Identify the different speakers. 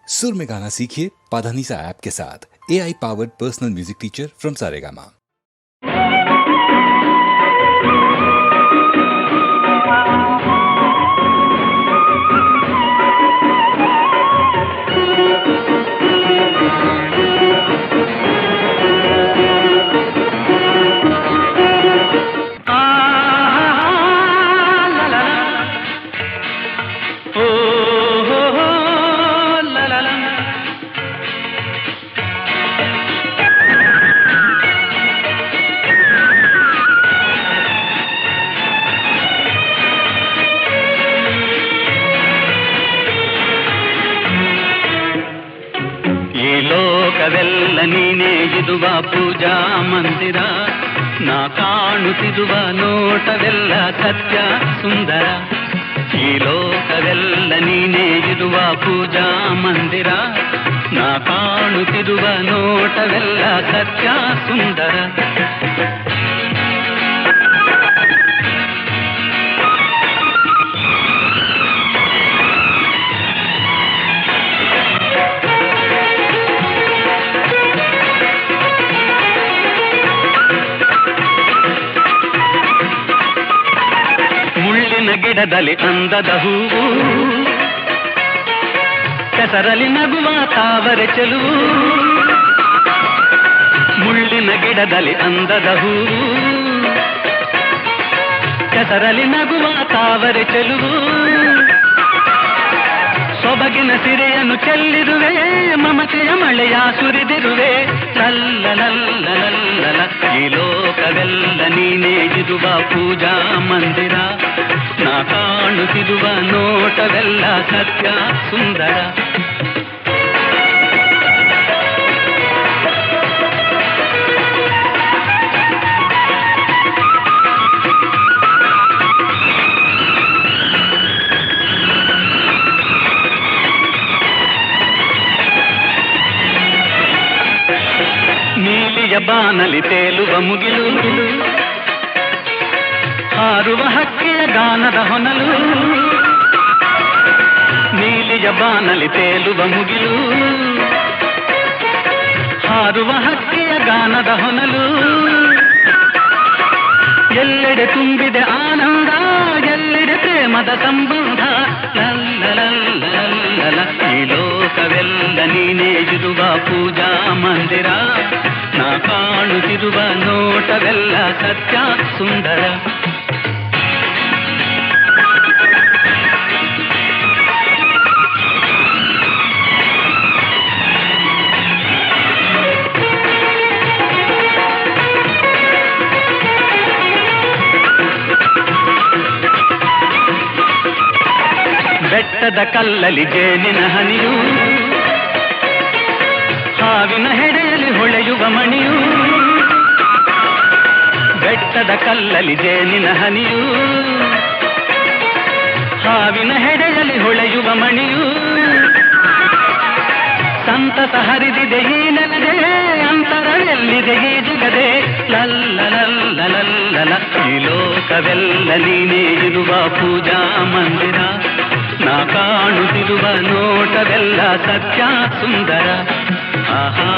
Speaker 1: सुर में गाना सीखिए पाधानीसा ऐप के साथ। AI powered personal music teacher from Saregama.
Speaker 2: ಲೋಕವೆಲ್ಲ ನೀನೇ ಇದುವ ಪೂಜಾ ಮಂದಿರ, ನಾ ಕಾಣುತ್ತಿರುವ ನೋಟವೆಲ್ಲ ಸತ್ಯ ಸುಂದರ. ಈ ಲೋಕವೆಲ್ಲ ನೀನೇ ಇದುವ ಪೂಜಾ ಮಂದಿರ, ನಾ ಕಾಣುತ್ತಿರುವ ನೋಟವೆಲ್ಲ ಸತ್ಯ ಸುಂದರ. ಗಿಡದಲ್ಲಿ ಅಂದದ ಹೂವು, ಕೆಸರಲ್ಲಿ ನಗುವ ತಾವರೆ ಚೆಲುವು. ಮುಳ್ಳಿನ ಗಿಡದಲ್ಲಿ ಅಂದದ ಹೂವು, ಕೆಸರಲ್ಲಿ ನಗುವ ತಾವರೆ ಚೆಲುವು. ಸೊಬಗಿನ ಸಿರೆಯನ್ನು ಚೆಲ್ಲಿರುವೆ, ಮಮತೆಯ ಮಳೆಯ ಸುರಿದಿರುವೆ. ಲಲ್ಲಲಲ್ಲಲಲ್ಲಲ ಈ ಲೋಕವೆಲ್ಲ ನೀನೇ ಇದುವ ಪೂಜಾ ಮಂದಿರ, ನಾ ಕಾಣುತ್ತಿರುವ ನೋಟವೆಲ್ಲ ಸತ್ಯ ಸುಂದರ. ನೀಲಿಯ ಬಾನಲಿ ತೇಲುವ ಮುಗಿಲು, ಹಾರುವ ಹಕ್ಕಿಯ ಗಾನದ ಹೊನಲು. ನೀಲಿಯ ಬಾನಲಿ ತೇಲುವ ಮುಗಿಲು, ಹಾರುವ ಹಕ್ಕಿಯ ಗಾನದ ಹೊನಲು. ಎಲ್ಲೆಡೆ ತುಂಬಿದೆ ಆನಂದ, ಎಲ್ಲೆಡೆ ಪ್ರೇಮದ ಸಂಬಂಧ. ಲಲ್ಲಲಲ್ಲಲಲ್ಲ ಈ ಲೋಕವೆಲ್ಲ ನೀನೇ ಇರುವ ಪೂಜಾ ಮಂದಿರ, ನಾ ಕಾಣುತ್ತಿರುವ ನೋಟವೆಲ್ಲ ಸತ್ಯ ಸುಂದರ. ಬೆಟ್ಟದ ಕಲ್ಲಲಿ ಜೇನಿನ ಹನಿಯು, ಹಾವಿನ ಹೆಡೆಯಲ್ಲಿ ಹೊಳೆಯುವ ಮಣಿಯು. ಬೆಟ್ಟದ ಕಲ್ಲಲಿ ಜೇನಿನ ಹನಿಯು, ಹಾವಿನ ಹೆಡೆಯಲ್ಲಿ ಹೊಳೆಯುವ ಮಣಿಯು. ಸಂತತ ಹರಿದಿದೆ ಈ ನೆಲದೆ, ಅಂತರವೆಲ್ಲಿದೆ ಈ ಜಗದೆ. ಲಲ್ಲಲಲ್ಲಲಲ್ಲ ಈ ಲೋಕವೆಲ್ಲ ನೀನೇ ಇರುವ ಪೂಜಾ ಮಂದಿರ, ನಾ ಕಾಣುತ್ತಿರುವ ನೋಟವೆಲ್ಲ ಸತ್ಯ ಸುಂದರ. ಆಹಾ